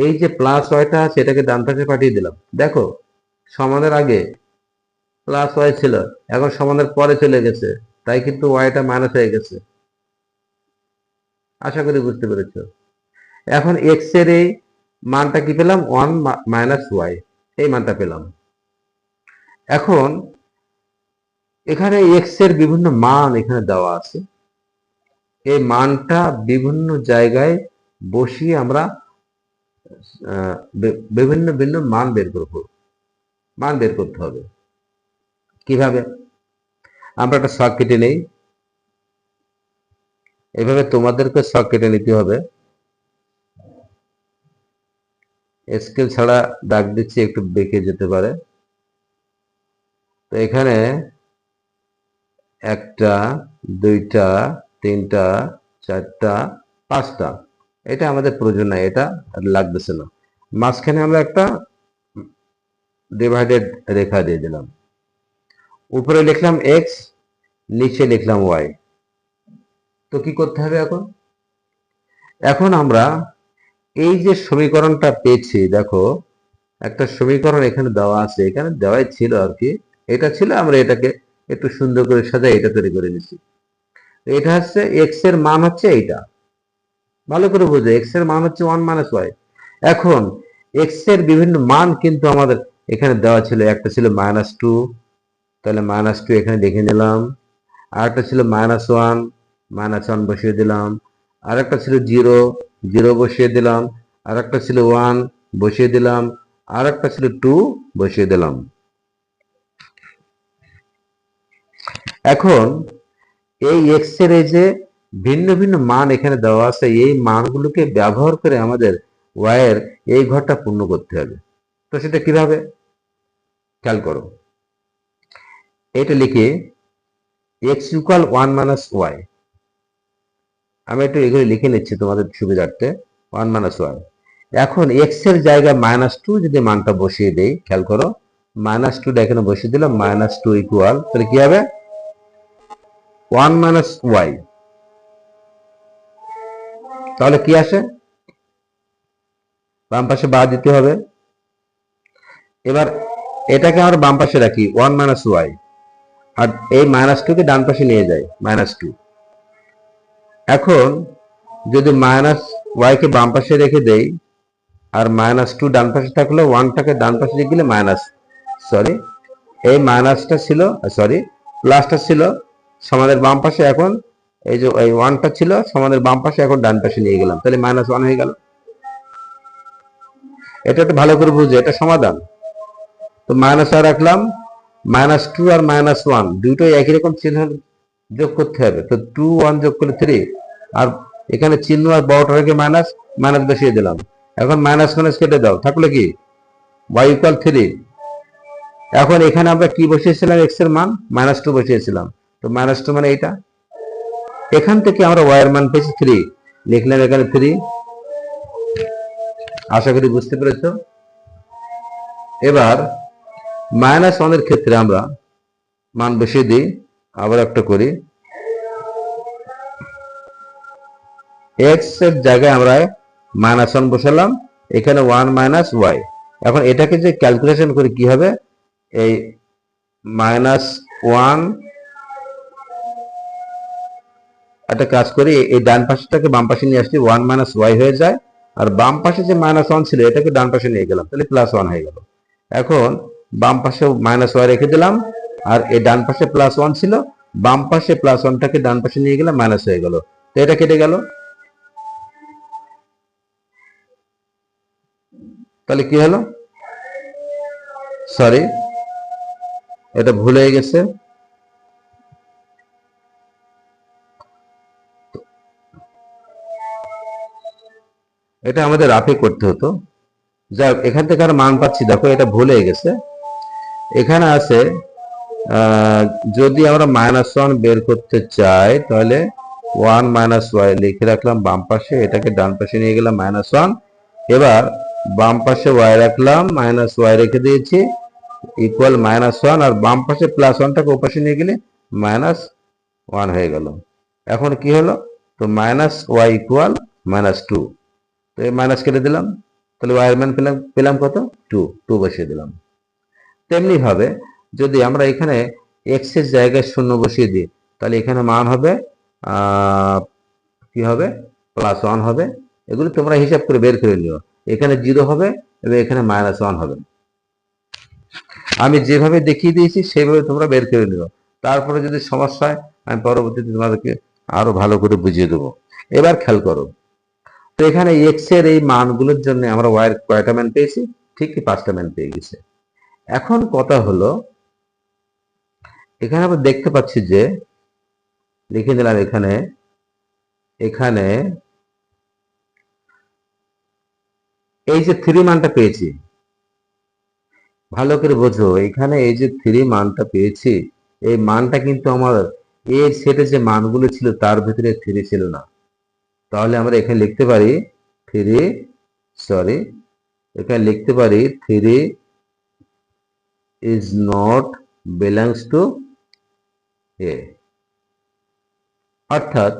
এই যে প্লাস ওয়াইটা আছে এটাকে ডান পাশে পাঠিয়ে দিলাম। দেখো, সমানের আগে প্লাস ওয়াই ছিল, এখন সমানের পরে চলে গেছে, তাই কিন্তু ওয়াইটা মাইনাস হয়ে গেছে। আশা করি বুঝতে পেরেছো। এখন এক্স এর এই মানটা কি পেলাম? 1 মাইনাস ওয়াই, এই মানটা পেলাম। এখন এখানে এক্স এর বিভিন্ন মান এখানে দেওয়া আছে, এই মানটা বিভিন্ন জায়গায় বসিয়ে আমরা বিভিন্ন ভিন্ন মান বের করব। মান বের করতে হবে কিভাবে? আমরা একটা ছক কেটে নেই। এভাবে তোমাদেরকে ছক কেটে নিতে হবে। স্কেল ছাড়া দাগ দিচ্ছি, একটু বেঁকে যেতে পারে। তো এখানে 1টা 2টা 3টা 4টা 5টা, এটা আমাদের প্রয়োজন নাই, এটা লাগতেছে না। মাঝখানে আমরা একটা ডিভাইডেড রেখা দিয়ে দিলাম। উপরে লিখলাম এক্স, নিচে লিখলাম ওয়াই। তো কি করতে হবে এখন? এখন আমরা এই যে সমীকরণটা পেয়েছি, দেখো একটা সমীকরণ এখানে দেওয়া আছে, এখানে দেওয়াই ছিল আর কি, এটা ছিল, আমরা এটাকে একটু সুন্দর করে সাজাই এটা তৈরি করে নিচ্ছি। এটা হচ্ছে এক্স এর মান হচ্ছে এইটা, ভালো করে বুঝো, এক্স এর মান হচ্ছে 1 মাইনাস ওয়াই। এখন এক্স এর বিভিন্ন মান কিন্তু আমাদের এখানে দেওয়া ছিল। একটা ছিল -2, তাহলে -2 এখানে লিখে নিলাম। আর একটা ছিল -1, -1 বসিয়ে দিলাম। আর একটা ছিল 0, 0 বসিয়ে দিলাম। আর একটা ছিল 1 বসিয়ে দিলাম। আর একটা ছিল 2 বসিয়ে দিলাম। এখন এই এক্স এর এই যে ভিন্ন ভিন্ন মান এখানে দেওয়া আছে, এই মানগুলোকে ব্যবহার করে আমাদের ওয়াই এর এই ঘরটা পূর্ণ করতে হবে। তো সেটা কিভাবে? খেয়াল করো, এটা লিখে এক্স ইকুয়াল 1 মাইনাস ওয়াই, আমি একটু এগুলো লিখে নিচ্ছি তোমাদের সুবিধার্থে। 1 মাইনাস ওয়াই। এখন এক্স এর জায়গায় -2 যদি মানটা বসিয়ে দেই, খেয়াল করো, -2টা এখানে বসিয়ে দিলাম, -2 ইকুয়াল, তাহলে কি হবে? 1 মাইনাস ওয়াই। তাহলে কি আসে? বাম পাশে বা দিতে হবে। এবার এটাকে আমরা বাম পাশে রাখি, 1 মাইনাস ওয়াই, আর এই -2কে ডান পাশে নিয়ে যাই, -2। এখন যদি মাইনাস ওয়াই কে বাম পাশে রেখে দেই আর -2 ডান পাশে থাকলে 1টাকে ডান পাশে রেখে দিলে সরি, এই মাইনাসটা ছিল, সরি প্লাসটা ছিল সমানের বাম পাশে, এখন এই যে এই 1টা ছিল সমানের বাম পাশে, এখন ডান পাশে নিয়ে গেলাম, তাহলে -1 হয়ে গেল। এটা একটু ভালো করে বুঝে, এটা সমাধান। তো -আর রাখলাম, -2 আর -1 দুটোই একই রকম চিহ্ন যোগ করতে হবে। তো 2 1 যোগ করলে 3, আর এখানে চিহ্ন আর বড়টা রেখে মাইনাস বসিয়ে দিলাম। এখন মাইনাস কেটে দাও, থাকলে কি y ইকুয়াল 3। এখন এখানে আমরা কি বসিয়েছিলাম? x এর মান -2 বসিয়েছিলাম, তো -2 মানে এইটা। এখান থেকে আমরা y এর মান পেয়েছি 3, লিখলাম এখানে 3। আশা করি বুঝতে পেরেছো। এবার -1 এর ক্ষেত্রে আমরা মান বসিয়ে দিই, আবার একটা করি। x এর জায়গায় আমরা -1 বসালাম, এখানে 1 - y। এখন এটাকে যে ক্যালকুলেশন করে কি হবে, এই -1, একটা কাজ করি, এই ডান পাশটাকে বাম পাশে নিয়ে আসছি, 1 - y হয়ে যায়। আর বাম পাশে যে -1 ছিল এটাকে ডান পাশে নিয়ে গেলাম, তাহলে +1 হয়ে গেল। এখন বাম পাশে -y রেখে দিলাম, আর এই ডান পাশে +1 ছিল, বাম পাশে +1টাকে ডান পাশে নিয়ে গেলাম, মাইনাস হয়ে গেল। তো এটা কেটে গেল। তাহলে কি হলো, সরি এটা ভুল হয়ে গেছে। এটা আমাদের রাফে করতে হতো। যাক, এখান থেকে আর মান পাচ্ছি, দেখো এটা ভুল হয়ে গেছে। এখানে আছে যদি আমরা -1 বের করতে চাই তাহলে 1 - y লিখে রাখলাম বাম পাশে, এটাকে ডান পাশে নিয়ে গেলাম -1। এবার বাম পাশে y রাখলাম, -y রেখে দিয়েছি, ইকুয়াল -1, আর বাম পাশে +1টাকে ওপাশে নিয়ে গেলে -1 হয়ে গেল। এখন কি হলো, তো -y ইকুয়াল -2। তো এই মাইনাস কেটে দিলাম, তাহলে y এর মান পেলাম কত, 2 বসিয়ে দিলাম। তেমনি ভাবে যদি আমরা এখানে x এর জায়গায় 0 বসিয়ে দিই, তাহলে এখানে মান হবে কি হবে, +1 হবে। এগুলো তোমরা হিসাব করে বের করে নিও। এখানে 0 হবে এবং এখানে -1 হবে। আমি যেভাবে দেখিয়ে দিয়েছি সেইভাবে তোমরা বের করে নিও। তারপরে যদি সমস্যা হয় আমি পরবর্তীতে তোমাদেরকে আরো ভালো করে বুঝিয়ে দেবো। এবার খেয়াল করো, তো এখানে x এর এই মানগুলোর জন্য আমরা y এর কয়টা মান পেয়েছি, ঠিকই 5টা মান পেয়ে গেছে। এখন কথা হলো, এখানে আমরা দেখতে পাচ্ছি যে, লিখে দিলাম এখানে, এখানে এই যে 3 মানটা পেয়েছি, ভালো করে বোঝো, এখানে এই যে 3 মানটা পেয়েছি, এই মানটা কিন্তু আমার এর সেটে যে মানগুলো ছিল তার ভিতরে 3 ছিল না। তাহলে আমরা এখানে লিখতে পারি 3, সরি, এখানে লিখতে পারি 3 is not belongs to a। অর্থাৎ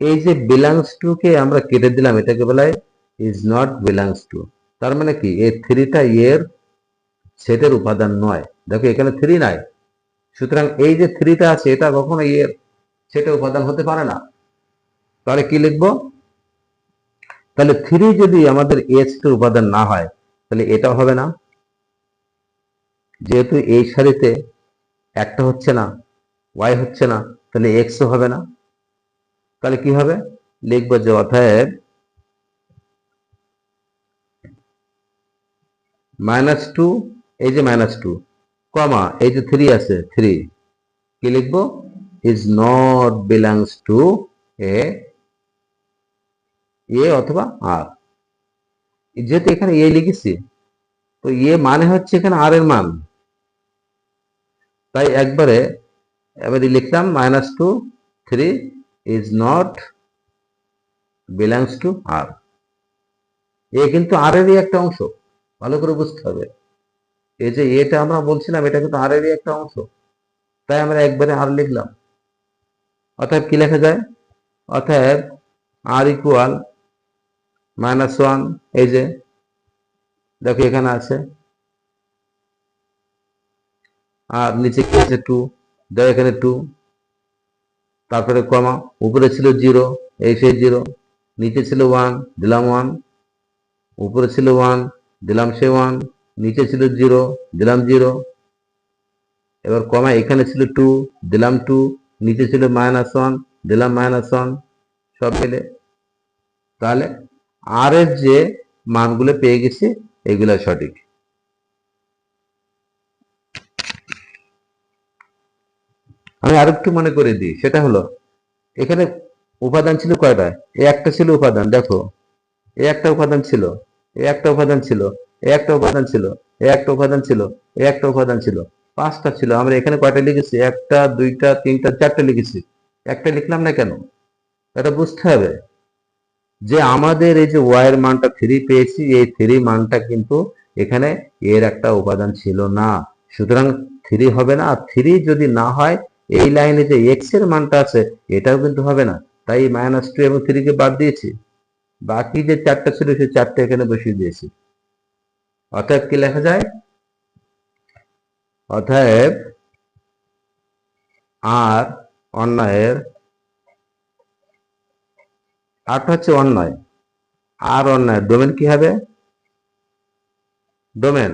এই যে belongs to কে আমরা কেটে দিলাম, এটাকে বলা হয় is not belongs to। তার মানে কি, এই 3টা এর সেটের উপাদান নয়। দেখো এখানে 3 নাই, সুতরাং এই যে 3টা আছে এটা কখনো এর সেটের উপাদান হতে পারে না। তাহলে কি লিখবো, তাহলে 3 যদি আমাদের এ সেটের উপাদান না হয় তাহলে এটাও হবে না। যেহেতু এই সারিতে একটা হচ্ছে না, y হচ্ছে না, তাহলে x ও হবে না। তাহলে কি হবে, লিখবো যে অতএব -2, এই যে -2 কমা এই যে 3 আছে 3, কি লিখবো, is not belongs to a অথবা r। যেহেতু এখানে a লিখেছি, তো মানে হচ্ছে এখানে r এর মান, তাই একবারে এবারে লিখলাম -2, 3 is not belongs to r। কিন্তু r এরই একটা অংশ, ভালো করে বুঝতে হবে। এই যে এটা আমরা বলছিলাম এটা কিন্তু r এরই একটা অংশ, তাই আমরা একবারে r লিখলাম। অতএব কি লেখা যায়, অতএব r ইকুয়াল -1, এই যে দেখো এখানে আছে, আর নিচে কি আছে 2, দেখো এখানে 2, তারপরে কমা, উপরে ছিল 0, এই সেই 0, নিচে ছিল 1, দিলাম 1, উপরে ছিল 1, দিলাম সে 1, নিচে ছিল 0, দিলাম 0, এবার কমা, এখানে ছিল 2, দিলাম 2, নিচে ছিল -1, দিলাম -1, সব মিলে। তাহলে আর এর যে মানগুলো পেয়ে গেছি এগুলো সঠিক। আমি আরেকটু মনে করে দিই, সেটা হলো এখানে উপাদান ছিল কয়টা, একটা ছিল উপাদান, দেখো একটা উপাদান ছিল, একটা উপাদান ছিল, একটা উপাদান ছিল, একটা উপাদান ছিল, একটা উপাদান ছিল, 5টা ছিল। আমরা এখানে কয়টা লিখেছি, 1টা 2টা 3টা 4টা লিখেছি, একটা লিখলাম না কেন, এটা বুঝতে হবে যে আমাদের এই যে y এর মানটা 3 পেয়েছি, এই 3 মানটা কিন্তু এখানে এর একটা উপাদান ছিল না, সুতরাং 3 হবে না। আর 3 যদি না হয়, এই লাইনে যে x এর মানটা আছে এটাও কিন্তু হবে না, তাই -2 এবং 3 কে বাদ দিয়েছি। বাকি যে 4টা ছিল সেই 4টা এখানে বসিয়ে দিয়েছি। অতএব কি লেখা যায়? অতএব আর অন্যায়ের, আরটা হচ্ছে অন্যায়, আর অন্যায় ডোমেন কি হবে? ডোমেন,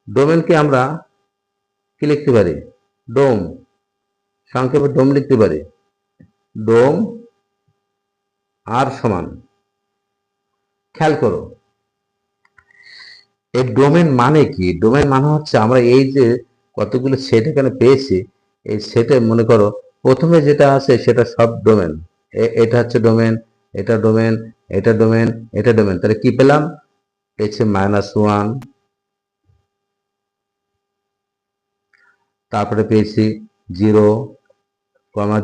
ডোমেনকে আমরা কি লিখতে পারি? ডোম, সংক্ষেপে ডোম লিখতে পারি। ডোম আর সমান, খেয়াল করো এই ডোমেন মানে কি? ডোমেন মানে হচ্ছে আমরা এই যে কতগুলো সেট এখানে পেয়েছি, এই সেটে মনে করো প্রথমে যেটা আছে সেটা সব ডোমেন। এটা হচ্ছে ডোমেন, এটা ডোমেন, এটা ডোমেন, এটা ডোমেন। তাহলে কি পেলাম? হচ্ছে -1, তারপরে পেয়েছি 0,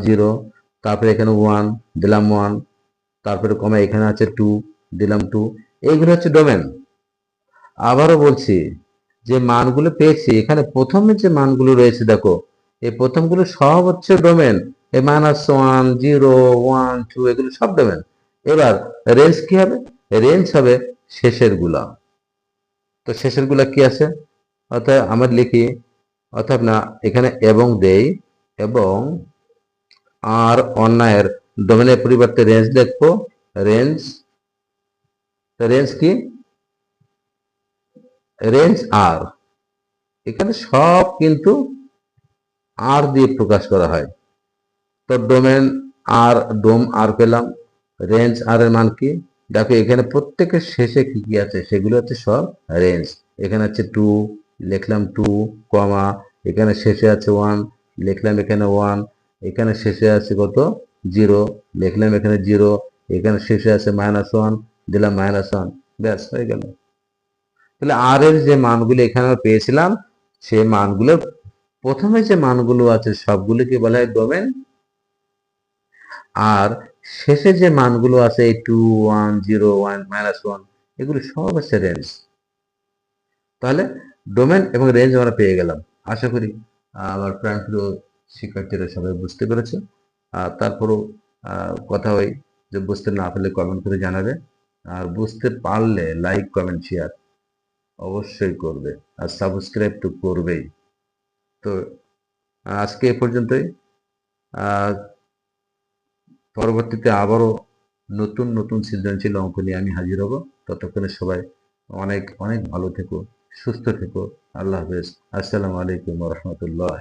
0, তারপরে এখানে 1 দিলাম 1, তারপরে কমা এখানে আছে 2 দিলাম 2। এইগুলো হচ্ছে ডোমেন। আবারও বলছি যে মানগুলো পেয়েছি এখানে প্রথমে যে মানগুলো রয়েছে দেখো, এই প্রথমগুলো সব হচ্ছে ডোমেন। এই -1, 0, 1, 2 এগুলো সব ডোমেন। এবার রেঞ্জ কি হবে? রেঞ্জ হবে শেষের গুলা। তো শেষের গুলা কি আছে? অর্থাৎ আমরা লিখি, অর্থাৎ না এখানে এবং দেই, এবং আর অন্যায়ের ডোমেনের পরিবর্তে রেঞ্জ লিখবো। রেঞ্জ, রেঞ্জ কি? রেঞ্জ আর, এখানে সব কিন্তু আর দিয়ে প্রকাশ করা হয়। তো ডোমেন আর, ডোম আর পেলাম। রেঞ্জ আর এর মান কি? দেখো এখানে প্রত্যেকের শেষে কি কি আছে সেগুলো হচ্ছে সব রেঞ্জ। এখানে আছে 2 লিখলাম 2, কমা এখানে শেষে আছে 1 লিখলাম এখানে 1, এখানে শেষে আছে কত? 0 লিখলাম এখানে 0, এখানে শেষে আছে -1 দিলাম -1। ব্যাস হয়ে গেল। তাহলে আর এর যে মানগুলো এখানে আমরা পেয়েছিলাম, সেই মানগুলো প্রথমে যে মানগুলো আছে সবগুলোকে বলা হয় ডোমেন, আর শেষে যে মানগুলো আছে এই 2, 1, 0, 1, -1 এগুলো সব হচ্ছে রেঞ্জ। তাহলে ডোমেন এবং রেঞ্জ আমরা পেয়ে গেলাম। আশা করি আমার প্রাণপ্রিয় শিক্ষার্থীরা সবাই বুঝতে পেরেছে। তারপরও কথা হয় যে বুঝতে না পারলে কমেন্ট করে জানাবে, আর বুঝতে পারলে লাইক কমেন্ট শেয়ার অবশ্যই করবে, আর সাবস্ক্রাইব তো করবেই। তো আজকে এ পর্যন্তই। আহ, পরবর্তীতে আবারও নতুন নতুন সৃজনশীল অঙ্ক নিয়ে আমি হাজির হব। ততক্ষণে সবাই অনেক অনেক ভালো থেকো, সুস্থ থেকো। আল্লাহ হাফেজ। আসসালামু আলাইকুম ওয়া রাহমাতুল্লাহ।